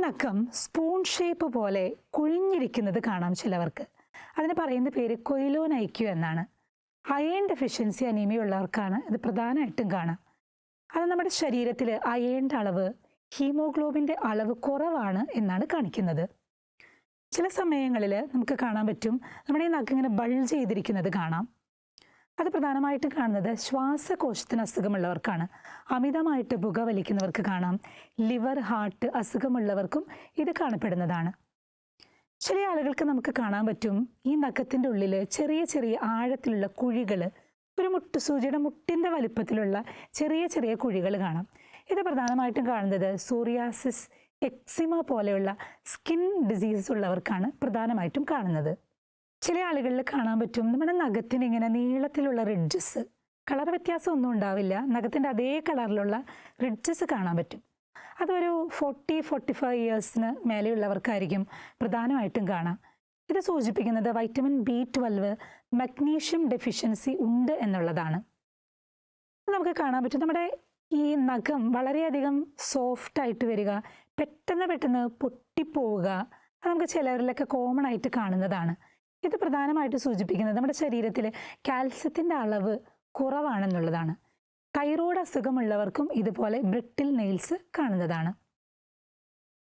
നഖം spoon shape പോലെ കുഴിഞ്ഞിരിക്കുന്നത് കാണാം ചിലവർക്ക്. അതിന് പറയുന്ന പേര് കൊയിലോനൈക്യു എന്നാണ്. അയേൺ ഡെഫിഷ്യൻസി അനീമിയ ഉള്ളവർക്കാണ് ഇത് പ്രധാനമായിട്ടും കാണാം. അത് നമ്മുടെ ശരീരത്തിൽ അയേണിൻ്റെ അളവ്, ഹീമോഗ്ലോബിൻ്റെ അളവ് കുറവാണ് എന്നാണ് കാണിക്കുന്നത്. ചില സമയങ്ങളിൽ നമുക്ക് കാണാൻ പറ്റും നമ്മുടെ ഈ നഖം ഇങ്ങനെ ബൾജ് ചെയ്തിരിക്കുന്നത് കാണാം. അത് പ്രധാനമായിട്ടും കാണുന്നത് ശ്വാസകോശത്തിന് അസുഖമുള്ളവർക്കാണ്. അമിതമായിട്ട് പുകവലിക്കുന്നവർക്ക് കാണാം. ലിവർ, ഹാർട്ട് അസുഖമുള്ളവർക്കും ഇത് കാണപ്പെടുന്നതാണ്. ചില ആളുകൾക്ക് നമുക്ക് കാണാൻ പറ്റും ഈ നഖത്തിൻ്റെ ഉള്ളിൽ ചെറിയ ചെറിയ ആഴത്തിലുള്ള കുഴികൾ, ഒരു സൂചിയുടെ മുട്ടിൻ്റെ വലിപ്പത്തിലുള്ള ചെറിയ ചെറിയ കുഴികൾ കാണാം. ഇത് പ്രധാനമായിട്ടും കാണുന്നത് സോറിയാസിസ്, എക്സിമ പോലെയുള്ള സ്കിൻ ഡിസീസസ് ഉള്ളവർക്കാണ് പ്രധാനമായിട്ടും കാണുന്നത്. ചില ആളുകളിൽ കാണാൻ പറ്റും നമ്മുടെ നഖത്തിന് ഇങ്ങനെ നീളത്തിലുള്ള റിഡ്ജസ്, കളർ വ്യത്യാസം ഒന്നും ഉണ്ടാവില്ല, നഖത്തിൻ്റെ അതേ കളറിലുള്ള റിഡ്ജസ് കാണാൻ പറ്റും. അതൊരു 40-45 ഇയേഴ്സിന് മേലെയുള്ളവർക്കായിരിക്കും പ്രധാനമായിട്ടും കാണാം. ഇത് സൂചിപ്പിക്കുന്നത് വൈറ്റമിൻ B12, മഗ്നീഷ്യം ഡെഫിഷ്യൻസി ഉണ്ട് എന്നുള്ളതാണ്. നമുക്ക് കാണാൻ പറ്റും നമ്മുടെ ഈ നഖം വളരെയധികം സോഫ്റ്റായിട്ട് വരിക, പെട്ടെന്ന് പൊട്ടിപ്പോവുക. അത് നമുക്ക് ചിലരിലൊക്കെ കോമൺ ആയിട്ട് കാണുന്നതാണ്. ഇത് പ്രധാനമായിട്ട് സൂചിപ്പിക്കുന്നത് നമ്മുടെ ശരീരത്തിൽ കാൽസ്യത്തിൻ്റെ അളവ് കുറവാണെന്നുള്ളതാണ്. തൈറോയ്ഡ് അസുഖമുള്ളവർക്കും ഇതുപോലെ ബ്രിട്ടിൽ നെയിൽസ് കാണുന്നതാണ്.